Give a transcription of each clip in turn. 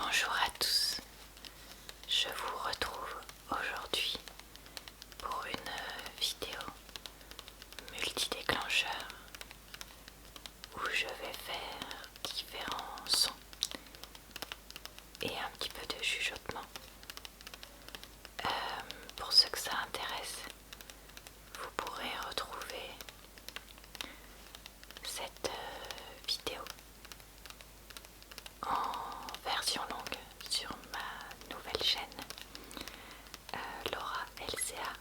Bonjour à tous, je vous retrouve aujourd'hui pour une vidéo multidéclencheur où je vais faire différents sons et un petit peu de chuchotement. Pour ceux que ça intéresse, vous pourrez retrouver cette vidéo en version longue sur ma nouvelle chaîne Laura LCA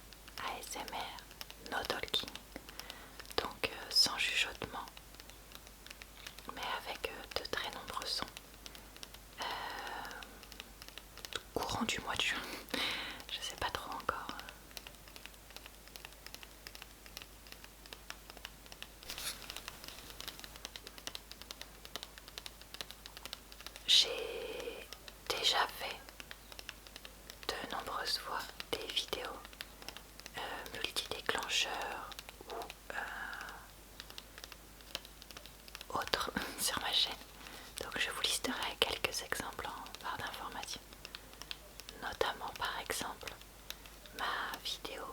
ASMR No Talking, donc sans chuchotement mais avec de très nombreux sons courant du mois de juin. Je sais pas trop encore. J'ai déjà fait de nombreuses fois des vidéos multidéclencheurs ou autres sur ma chaîne, donc je vous listerai quelques exemples en barre d'informations, notamment par exemple ma vidéo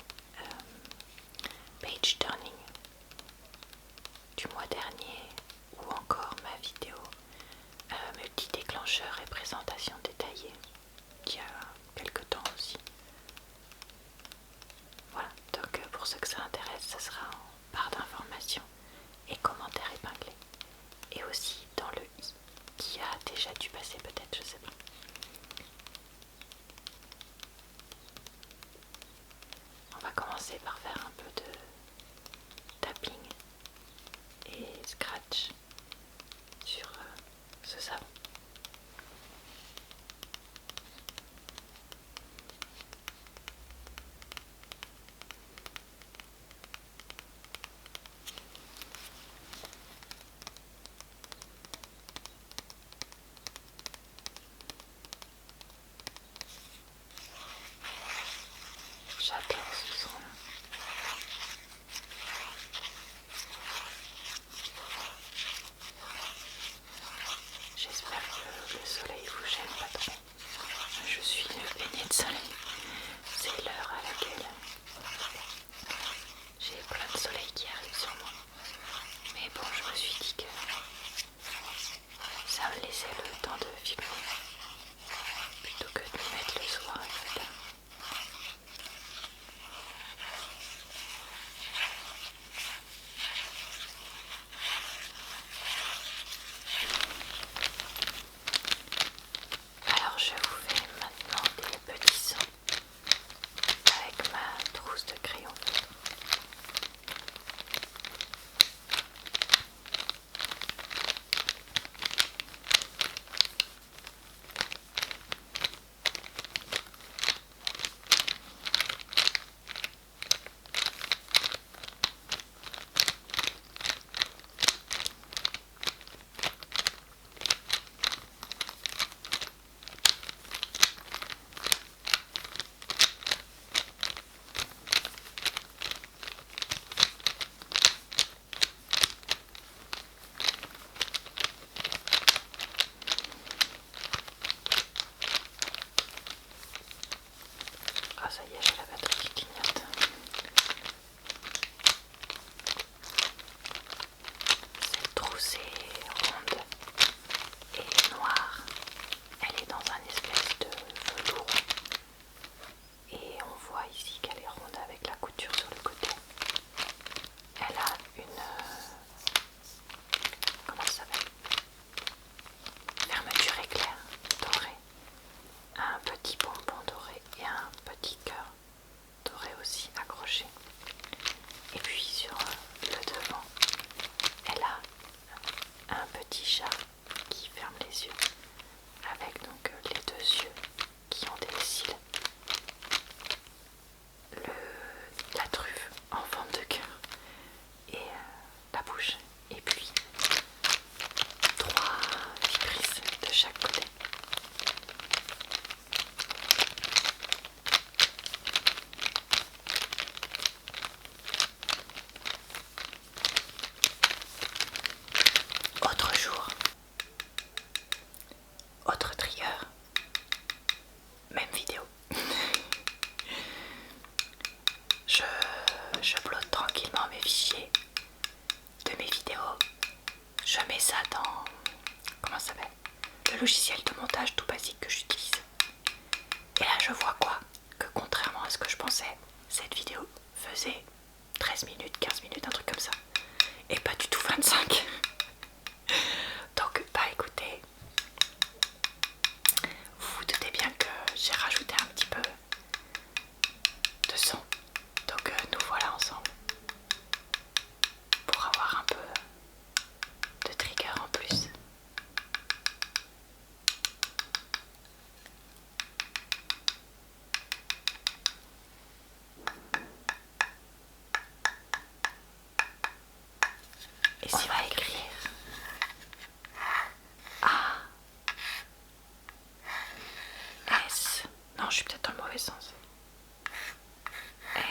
page turning du mois dernier, ou encore ma vidéo multi-déclencheur et présentation détaillée il y a quelques temps aussi. Voilà, donc pour ceux que ça intéresse, ce sera en barre d'informations et commentaires épinglés, et aussi dans le i qui a déjà dû passer peut-être, je sais pas. On va commencer par faire un peu de tapping et scratch sur ce savon. J'adore ce son. J'espère que le soleil vous gêne pas trop. Je suis baignée de soleil. C'est l'heure à laquelle j'ai plein de soleil qui arrive sur moi. Mais bon, je me suis dit que ça me laissait le temps de filmer plutôt que de me mettre le soir, etc. heures, même vidéo. je upload tranquillement mes fichiers de mes vidéos. Je mets ça dans, comment ça s'appelle, le logiciel de montage tout basique que j'utilise. Et là je vois quoi? Que contrairement à ce que je pensais, cette vidéo faisait 13 minutes, 15 minutes, un truc comme ça. Et pas du tout 25. Donc bah écoutez, vous vous doutez bien que j'ai rajouté un petit peu de son. Donc nous voilà ensemble pour avoir un peu de trigger en plus. Et s'il va écrire A S, non je suis peut-être dans le mauvais sens, M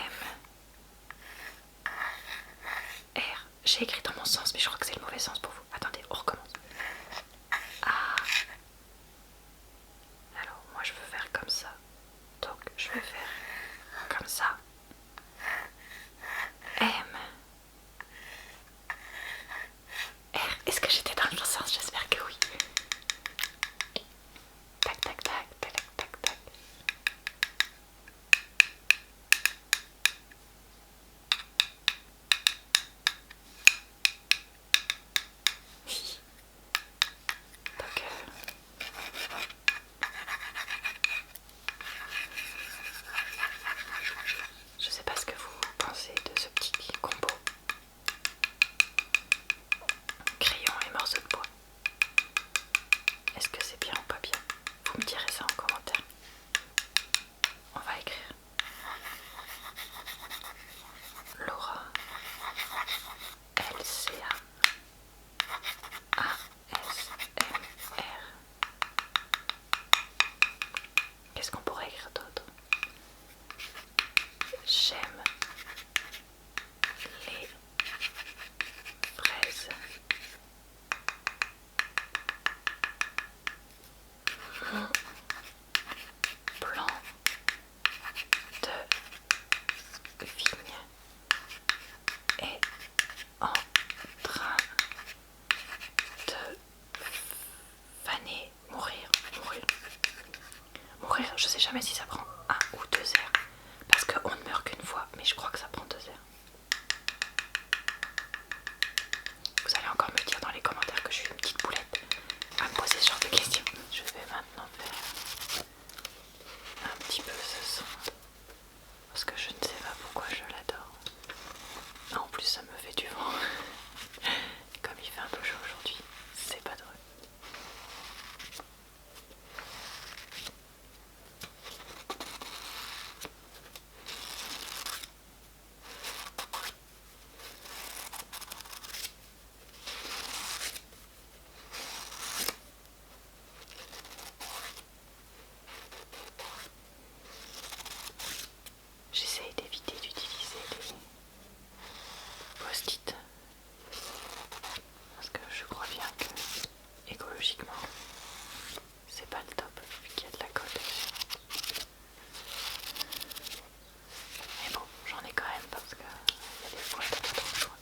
R, j'ai écrit dans mon sens mais je crois que c'est le mauvais sens pour vous. Attendez, on recommence. A, alors moi je veux faire comme ça, donc je vais faire comme ça. M R, est-ce que j'étais dans le bon sens? J'espère que oui. Tac tac tac tac tac tac. Donc je sais pas ce que vous pensez de ce petit combo crayon et morceau de bois. Est-ce que c'est bien ou pas bien? Vous me direz ça en commentaire. On va écrire Laura LCA ASMR. Qu'est-ce qu'on pourrait écrire d'autre? J'aime les fraises. Mon plan de vigne est en train de faner, mourir, je sais jamais si ça prend un ou deux airs, parce qu'on ne meurt qu'une fois, mais je crois que ça prend 2 airs. Vous allez encore me dire dans les commentaires que je suis une petite poulette à me poser ce genre de questions. Je vais maintenant faire un petit peu ce son, parce que je ne sais pas pourquoi je l'adore. En plus ça me fait du vent. Comme il fait un peu chaud aujourd'hui, c'est pas drôle. J'essaye d'éviter d'utiliser les post-it parce que je crois bien que écologiquement c'est pas le top vu qu'il y a de la colle dessus. Mais bon, j'en ai quand même parce que il y a des fois t'as pas trop le choix.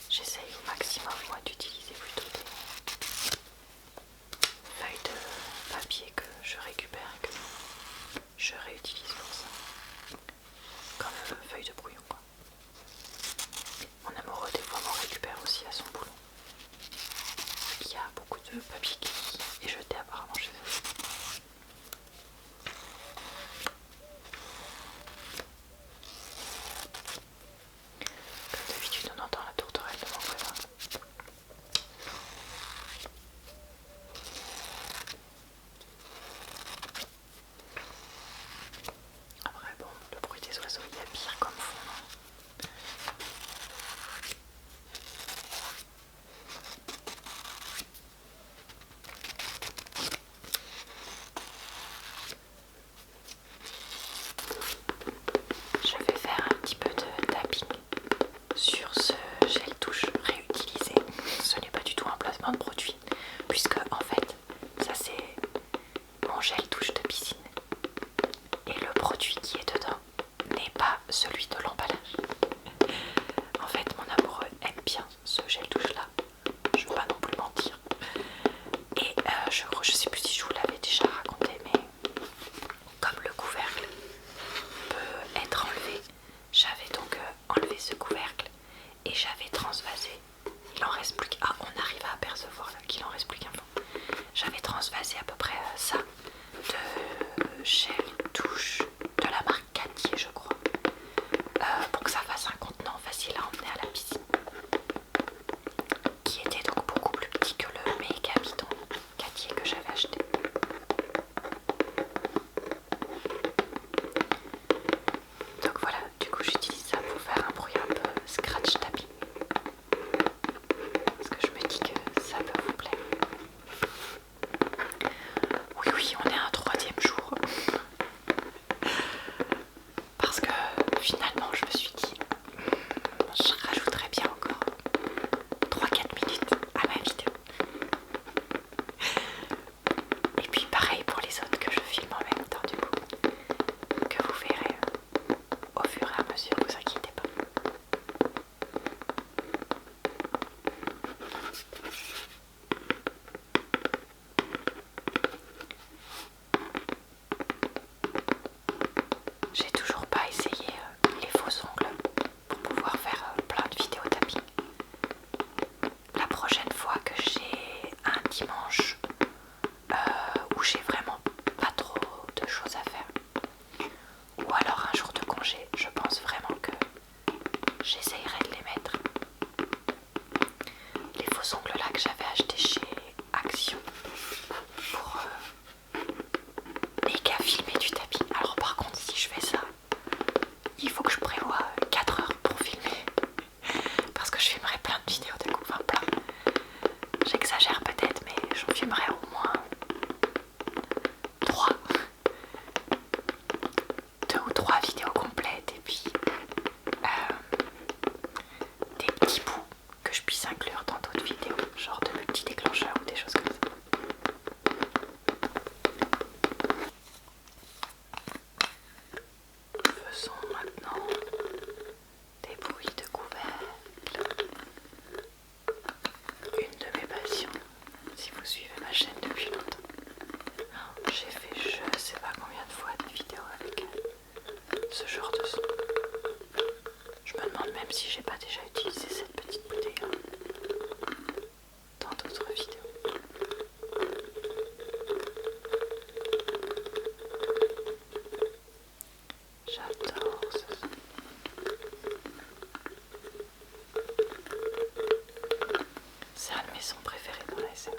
J'essaye au maximum moi d'utiliser plutôt des feuilles de papier que je récupère et que je réutilise pour ça. Comme feuille de brouillon quoi. Mon amoureux des fois m'en récupère aussi à son boulot. Il y a beaucoup de papier qui est jeté apparemment chez eux. Comme d'habitude on entend la tourterelle de mon voisin. Après bon, le bruit des oiseaux il y a pire comme fond. se faisait à peu près ça, de gel douche de la marque Cattier je crois, pour que ça fasse un contenant facile à emmener à la piscine, qui était donc beaucoup plus petit que le méga bidon Cattier que j'avais acheté. Donc voilà, du coup j'utilise ça pour faire un bruit un peu scratch tapping, parce que je me dis que ça peut vous plaire. Oui oui, on est à un 3e jour, parce que finalement je me suis dit je rajouterais bien encore 3-4 minutes à ma vidéo. Et puis pareil pour les autres que je filme en même temps du coup, que vous verrez au fur et à mesure, vous inquiétez pas. J'ai toujours pas essayé les faux ongles pour pouvoir faire plein de vidéos tapping. La prochaine fois que j'ai un dimanche où j'ai vraiment pas trop de choses à faire, ou alors un jour de congé, je pense vraiment que j'essayerai de les mettre. Les faux ongles là que j'avais achetés chez Action pour méga filmer du tapping. Alors par contre si je fais ça, il faut que je prévoie 4 heures pour filmer, parce que je filmerai plein de vidéos d'un coup, enfin plein. J'exagère peut-être, mais j'en filmerai au moins 3. 2 ou 3 vidéos complètes, et puis des petits bouts que je puisse inclure dans d'autres vidéos, genre de petits déclencheurs ou des choses comme ça. Faisons maintenant des bruits de couvercle. Une de mes passions, si vous suivez ma chaîne depuis longtemps. J'ai fait je sais pas combien de fois des vidéos avec ce genre de son. Je me demande même si j'ai pas déjà utilisé cette petite bouteille dans d'autres vidéos. J'adore ce son. C'est un de mes sons préférés dans la SMR.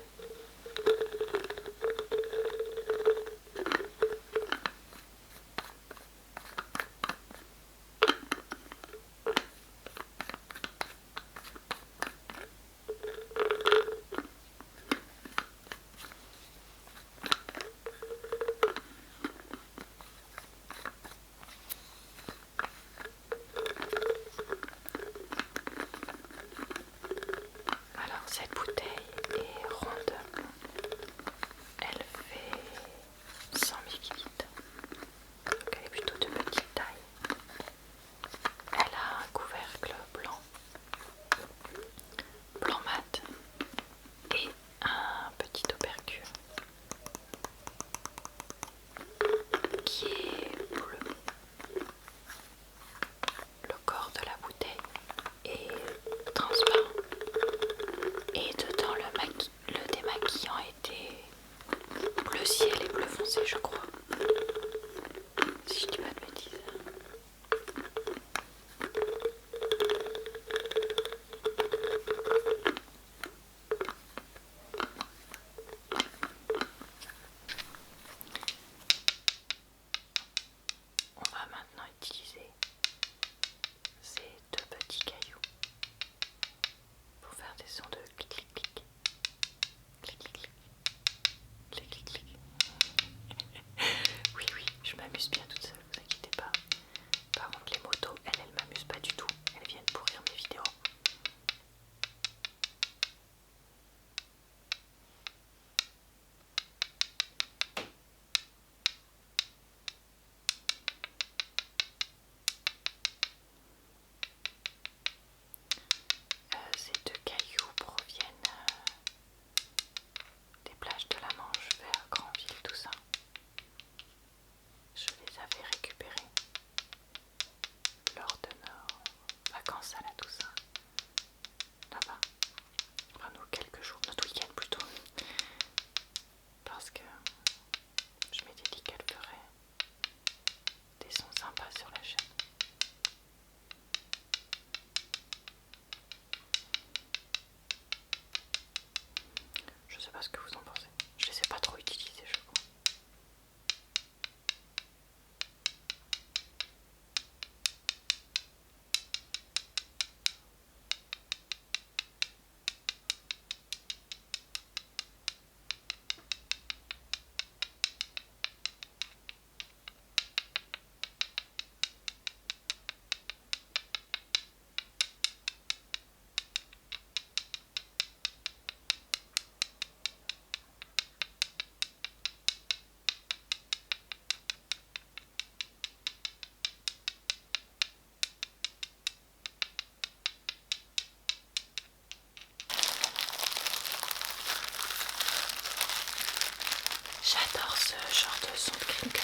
J'adore ce genre de son de crinkle.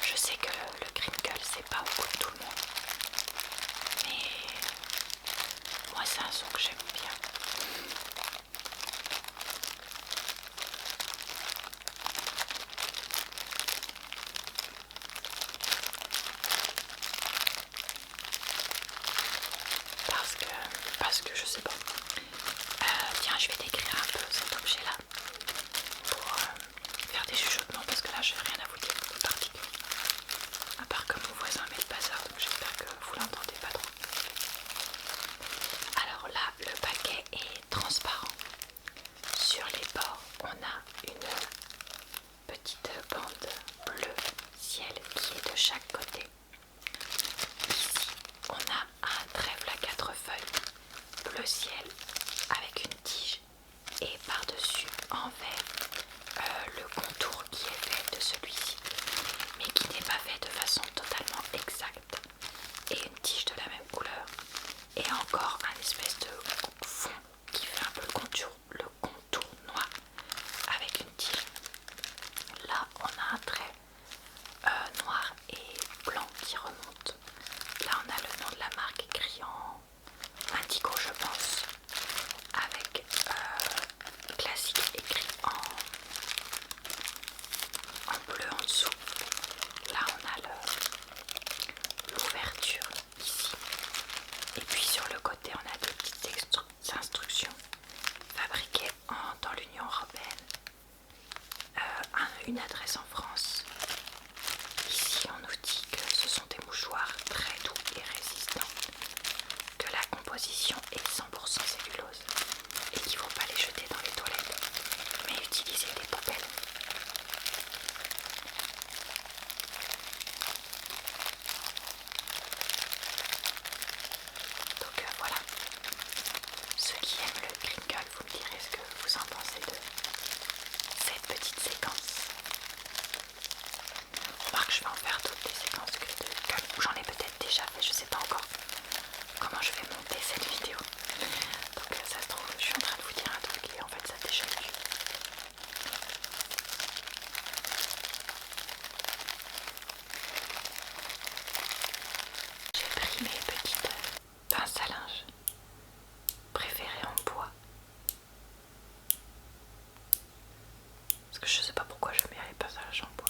Je sais que le crinkle c'est pas au goût de tout le monde, mais moi c'est un son que j'aime bien. Parce que je sais pas. Tiens, je vais décrire un peu cet objet là pour faire des chuchotements parce que là j'ai rien à vous dire de particulier. À part que mon voisin met le bazar, donc j'espère que vous l'entendez pas trop. Alors là, le paquet est transparent. Sur les bords, on a une petite bande bleu ciel qui est de chaque côté. Ici, on a un trèfle à 4 feuilles bleu ciel avec une tige et par-dessus en vert le contour qui est fait de celui-ci mais qui n'est pas fait de façon totalement exacte et une tige de la même couleur et encore un espèce de fond qui fait un peu le contour noir avec une tige. Là on a un trait noir et blanc qui remonte. Là on a le nom de la marque écrit en indigo je pense, avec classique écrit en bleu en dessous. Là on a l'ouverture ici. Et puis sur le côté on a des petites instructions fabriquées dans l'Union Européenne. Une adresse en France. Ici on nous dit que ce sont des mouchoirs très doux et résistants, que la composition est 100% cellulose et qu'il ne faut pas les jeter dans les toilettes mais utiliser des poubelles. Donc voilà, ceux qui aiment le crinkle, vous me direz ce que vous en pensez de cette petite séquence. Remarque, je vais en faire d'autres des séquences que de crinkle, ou j'en ai peut-être déjà fait, je sais pas encore comment je vais monter cette vidéo. Donc ça se trouve, je suis en train de vous dire un truc et en fait ça a déjà vu. J'ai pris mes petites pinces à linge préférées en bois. Parce que je sais pas pourquoi je mets les pinces à linge en bois.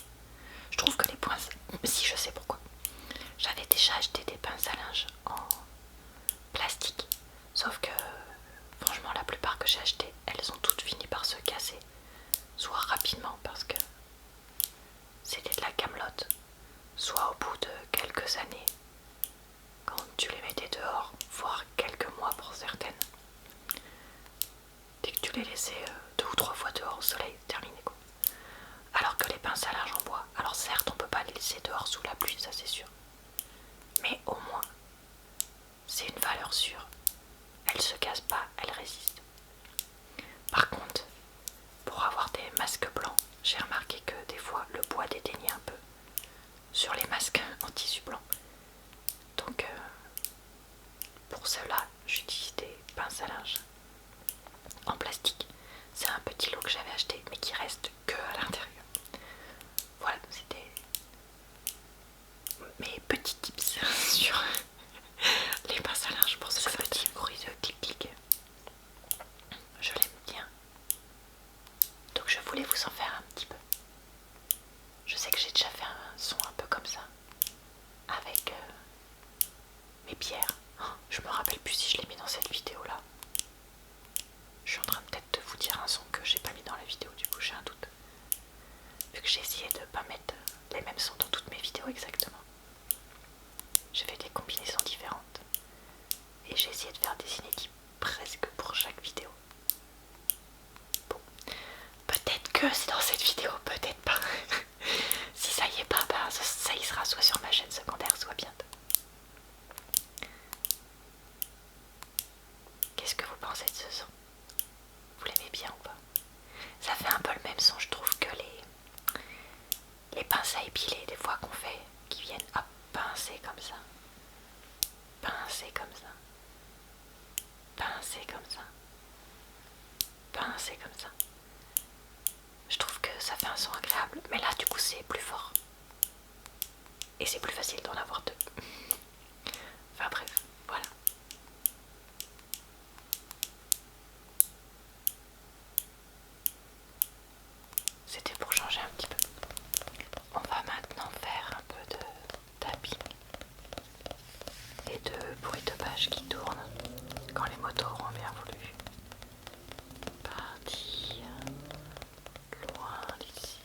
Je trouve que les pinces... Si, je sais pourquoi. J'avais déjà acheté des pinces à linge en plastique. Sauf que, franchement, la plupart que j'ai achetées, elles ont toutes fini par se casser. Soit rapidement parce que c'était de la camelote, soit au bout de quelques années, quand tu les mettais dehors, voire quelques mois pour certaines. Dès que tu les laissais 2 ou 3 fois dehors au soleil, terminé quoi. Alors que les pinces à linge en bois, alors certes on peut pas les laisser dehors sous la pluie, ça c'est sûr, mais au moins c'est une valeur sûre, elles se cassent pas, elles résistent. Par contre, pour avoir des masques blancs, j'ai remarqué que des fois le bois déteignait un peu sur les masques en tissu blanc. Donc pour cela j'utilise des pinces à linge en plastique. C'est un petit lot que j'avais acheté mais qui reste que à l'intérieur. Voilà, c'était mes petits tips sur les pinces à linge pour ce petit bruit de clic-clic. Je l'aime bien. Donc je voulais vous en faire un petit peu. Je sais que j'ai déjà fait un son un peu comme ça avec mes pierres. Oh, je me rappelle plus si je l'ai mis dans cette vidéo là. Je suis en train peut-être de vous dire un son que j'ai pas mis dans la vidéo, du coup j'ai un doute. Vu que j'ai essayé de pas mettre les mêmes sons dans toutes mes vidéos exactement. J'ai fait des combinaisons différentes. Et j'ai essayé de faire des inédits presque pour chaque vidéo. Bon, peut-être que c'est dans cette vidéo, peut-être pas. Si ça y est pas, ben, ça y sera soit sur ma chaîne secondaire, soit bientôt. Qu'est-ce que vous pensez de ce son? Vous l'aimez bien ou pas? Ça fait un peu le même son, je trouve, que les pinces à épiler des fois qu'on fait, qui viennent à pincer comme ça. Pincer comme ça. Pincer comme ça. Pincer comme ça. Je trouve que ça fait un son agréable. portable. Mais là du coup c'est plus fort. Et c'est plus facile d'en avoir deux. Enfin bref, voilà. C'était pour changer un petit peu. On va maintenant faire un peu de tapping et de bruit de page qui tourne quand les motos auront bien voulu partir loin d'ici.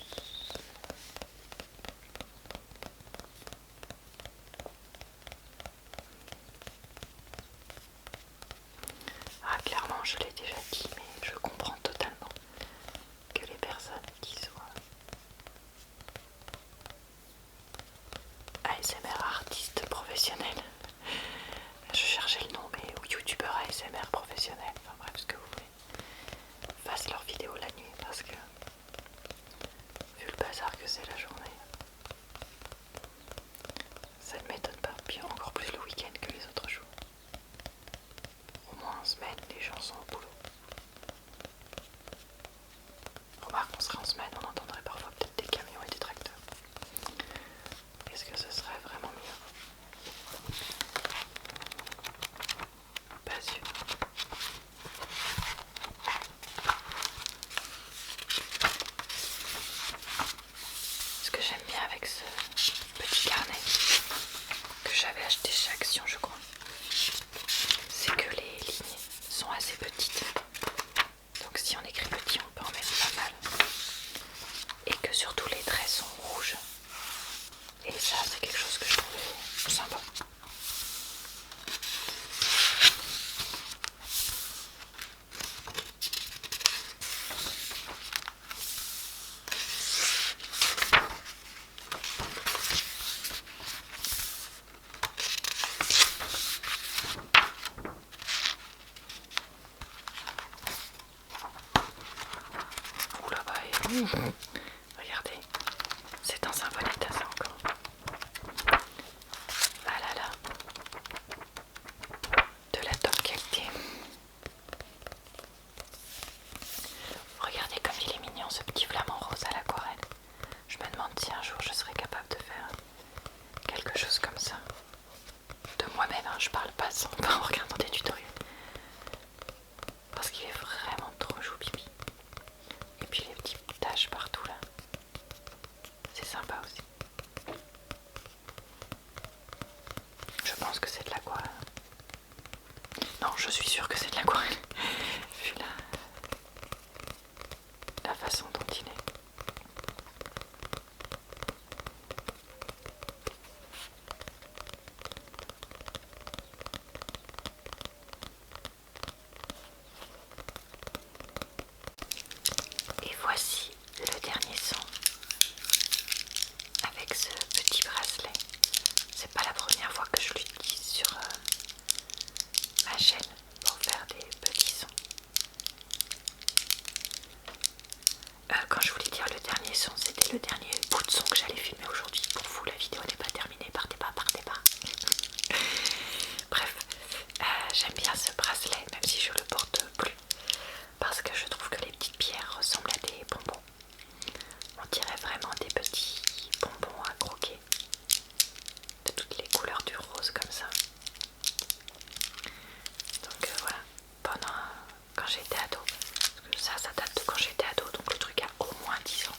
Ah, clairement, je l'ai déjà dit, mais je comprends totalement que les personnes qui soient ASMR artistes professionnels, je cherchais le nom, mais ou youtubeurs ASMR professionnels, enfin bref, ce que vous voulez, fassent leurs vidéos la nuit parce que, vu le bazar que c'est la journée, ça ne m'étonne pas, puis encore plus le week-end que les autres jours. Au moins en semaine, les gens sont au boulot. Remarque, on serait en semaine, on entendrait parfois peut-être des camions et des tracteurs. Est-ce que ce serait vraiment mieux? Pas sûr. Ce que j'aime bien avec ce petit carnet que j'avais acheté chez Action, je crois, c'est que les lignes sont assez petites. Donc si on écrit petit, on peut en mettre pas mal. Et que surtout les traits sont rouges. Et ça, c'est quelque chose que je trouvais sympa. Ouh là-bas, regardez, c'est dans un bon état ça encore. Ah là là, de la top qualité. Regardez comme il est mignon ce petit flamant rose à l'aquarelle. Je me demande si un jour je serais capable de faire quelque chose comme ça. De moi-même, hein, je parle pas sans en regardant des tutoriels. Parce qu'il est vraiment trop choupipi. Et puis les petites taches partout là. C'est sympa aussi. Je pense que c'est de l'aquarelle. Non, je suis sûre que c'est de l'aquarelle. Vu la façon dont il est. Et voici le dernier son avec ce petit bracelet. C'est pas la première fois que je l'utilise sur ma chaîne pour faire des petits sons. Quand je voulais dire le dernier son, c'était le dernier bout de son que j'allais filmer aujourd'hui. Pour vous, la vidéo n'est pas terminée, partez pas. Bref, j'aime bien ce bracelet, même si je le porte plus. Parce que je trouve que les petites pierres ressemblent à des bonbons. On dirait vraiment des petits bonbons à croquer. De toutes les couleurs du rose comme ça. Donc voilà, quand j'étais ado, parce que ça date de quand j'étais ado, donc le truc a au moins 10 ans.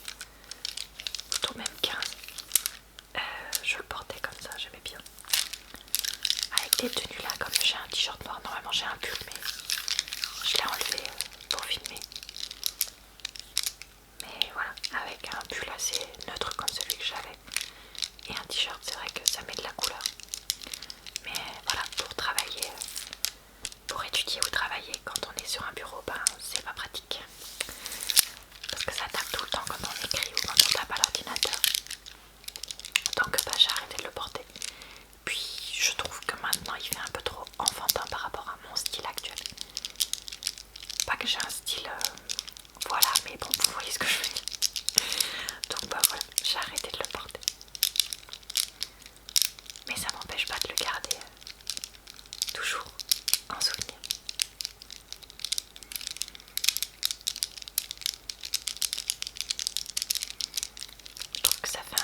ça fait